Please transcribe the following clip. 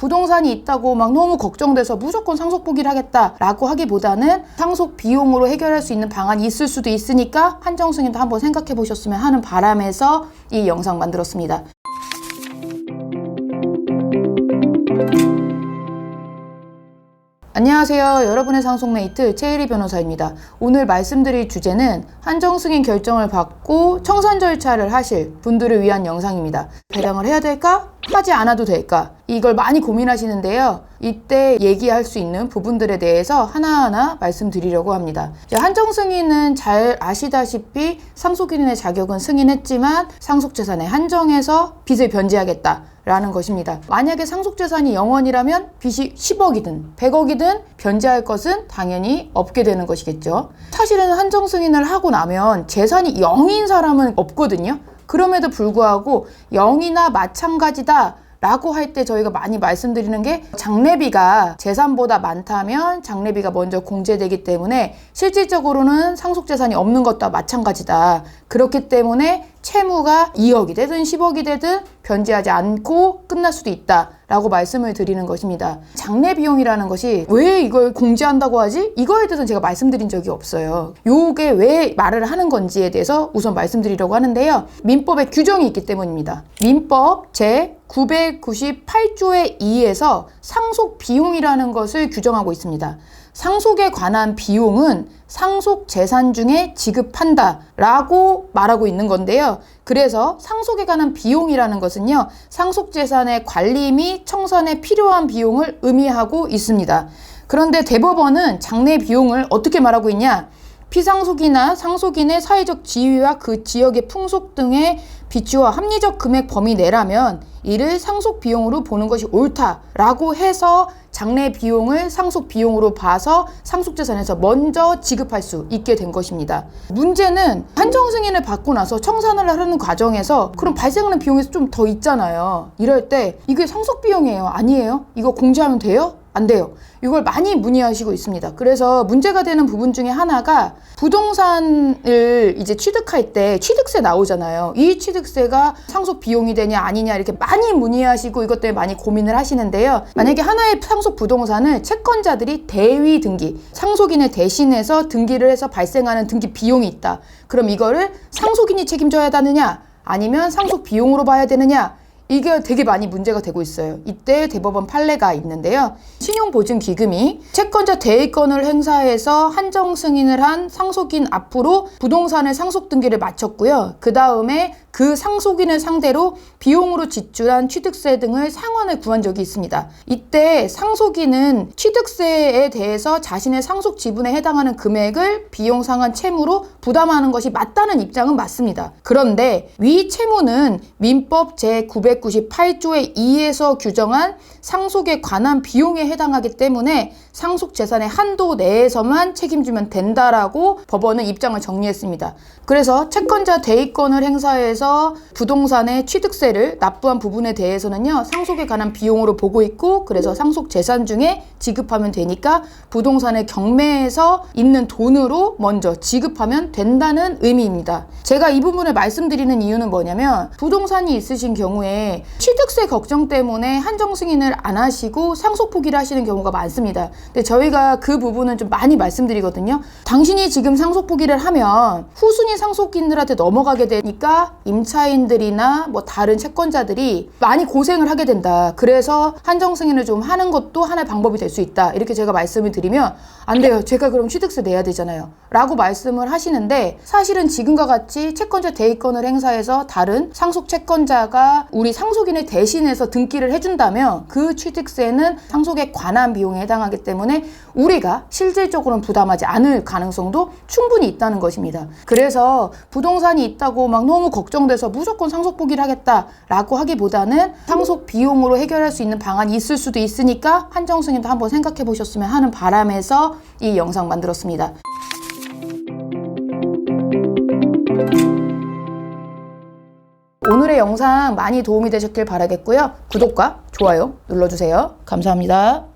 부동산이 있다고 막 너무 걱정돼서 무조건 상속 포기를 하겠다라고 하기보다는 상속 비용으로 해결할 수 있는 방안이 있을 수도 있으니까 한정승인도 한번 생각해 보셨으면 하는 바람에서 이 영상 만들었습니다. 안녕하세요. 여러분의 상속메이트 최혜리 변호사입니다. 오늘 말씀드릴 주제는 한정승인 결정을 받고 청산 절차를 하실 분들을 위한 영상입니다. 배당을 해야 될까? 하지 않아도 될까? 이걸 많이 고민하시는데요. 이때 얘기할 수 있는 부분들에 대해서 하나하나 말씀드리려고 합니다. 한정승인은 잘 아시다시피 상속인의 자격은 승인했지만 상속재산에 한정해서 빚을 변제하겠다 라는 것입니다. 만약에 상속재산이 0원이라면 빚이 10억이든 100억이든 변제할 것은 당연히 없게 되는 것이겠죠. 사실은 한정승인을 하고 나면 재산이 0인 사람은 없거든요. 그럼에도 불구하고 0이나 마찬가지다 라고 할 때 저희가 많이 말씀드리는 게 장래비가 재산보다 많다면 장래비가 먼저 공제되기 때문에 실질적으로는 상속재산이 없는 것과 마찬가지다. 그렇기 때문에 채무가 2억이 되든 10억이 되든 변제하지 않고 끝날 수도 있다 라고 말씀을 드리는 것입니다. 장래비용이라는 것이 왜 이걸 공제한다고 하지? 이거에 대해서는 제가 말씀드린 적이 없어요. 요게 왜 말을 하는 건지에 대해서 우선 말씀드리려고 하는데요. 민법에 규정이 있기 때문입니다. 민법 제998조의 2에서 상속비용이라는 것을 규정하고 있습니다. 상속에 관한 비용은 상속재산 중에 지급한다 라고 말하고 있는 건데요. 그래서 상속에 관한 비용이라는 것은요, 상속재산의 관리 및 청산에 필요한 비용을 의미하고 있습니다. 그런데 대법원은 장래 비용을 어떻게 말하고 있냐? 피상속이나 상속인의 사회적 지위와 그 지역의 풍속 등의 비추어 합리적 금액 범위 내라면 이를 상속 비용으로 보는 것이 옳다라고 해서 장래 비용을 상속 비용으로 봐서 상속재산에서 먼저 지급할 수 있게 된 것입니다. 문제는 한정승인을 받고 나서 청산을 하는 과정에서 그럼 발생하는 비용이 좀 더 있잖아요. 이럴 때 이게 상속 비용이에요? 아니에요? 이거 공제하면 돼요? 안 돼요. 이걸 많이 문의하시고 있습니다. 그래서 문제가 되는 부분 중에 하나가 부동산을 이제 취득할 때 취득세 나오잖아요. 이 취득세가 상속 비용이 되냐 아니냐 이렇게 많이 문의하시고 이것 때문에 많이 고민을 하시는데요. 만약에 하나의 상속 부동산을 채권자들이 대위 등기, 상속인을 대신해서 등기를 해서 발생하는 등기 비용이 있다. 그럼 이거를 상속인이 책임져야 하느냐 아니면 상속 비용으로 봐야 되느냐, 이게 되게 많이 문제가 되고 있어요. 이때 대법원 판례가 있는데요. 신용보증기금이 채권자 대위권을 행사해서 한정승인을 한 상속인 앞으로 부동산의 상속등기를 마쳤고요. 그 다음에 그 상속인을 상대로 비용으로 지출한 취득세 등을 상환을 구한 적이 있습니다. 이때 상속인은 취득세에 대해서 자신의 상속 지분에 해당하는 금액을 비용 상환 채무로 부담하는 것이 맞다는 입장은 맞습니다. 그런데 위 채무는 민법 제998조의 2에서 규정한 상속에 관한 비용에 해당하기 때문에 상속재산의 한도 내에서만 책임지면 된다라고 법원은 입장을 정리했습니다. 그래서 채권자 대위권을 행사해서 부동산의 취득세를 납부한 부분에 대해서는요, 상속에 관한 비용으로 보고 있고, 그래서 상속재산 중에 지급하면 되니까 부동산의 경매에서 있는 돈으로 먼저 지급하면 된다는 의미입니다. 제가 이 부분을 말씀드리는 이유는 뭐냐면 부동산이 있으신 경우에 취득세 걱정 때문에 한정승인을 안 하시고 상속 포기를 하시는 경우가 많습니다. 근데 저희가 그 부분은 좀 많이 말씀드리거든요. 당신이 지금 상속 포기를 하면 후순위 상속인들한테 넘어가게 되니까 임차인들이나 뭐 다른 채권자들이 많이 고생을 하게 된다. 그래서 한정승인을 좀 하는 것도 하나의 방법이 될 수 있다. 이렇게 제가 말씀을 드리면 안 돼요. 제가 그럼 취득세 내야 되잖아요. 라고 말씀을 하시는데 사실은 지금과 같이 채권자 대위권을 행사해서 다른 상속 채권자가 우리 상속인을 대신해서 등기를 해준다면 그 취득세는 상속에 관한 비용에 해당하기 때문에 우리가 실질적으로는 부담하지 않을 가능성도 충분히 있다는 것입니다. 그래서 부동산이 있다고 막 너무 걱정돼서 무조건 상속 포기를 하겠다라고 하기보다는 상속 비용으로 해결할 수 있는 방안이 있을 수도 있으니까 한정승인도 한번 생각해 보셨으면 하는 바람에서 이 영상 만들었습니다. 오늘의 영상 많이 도움이 되셨길 바라겠고요. 구독과 좋아요 눌러주세요. 감사합니다.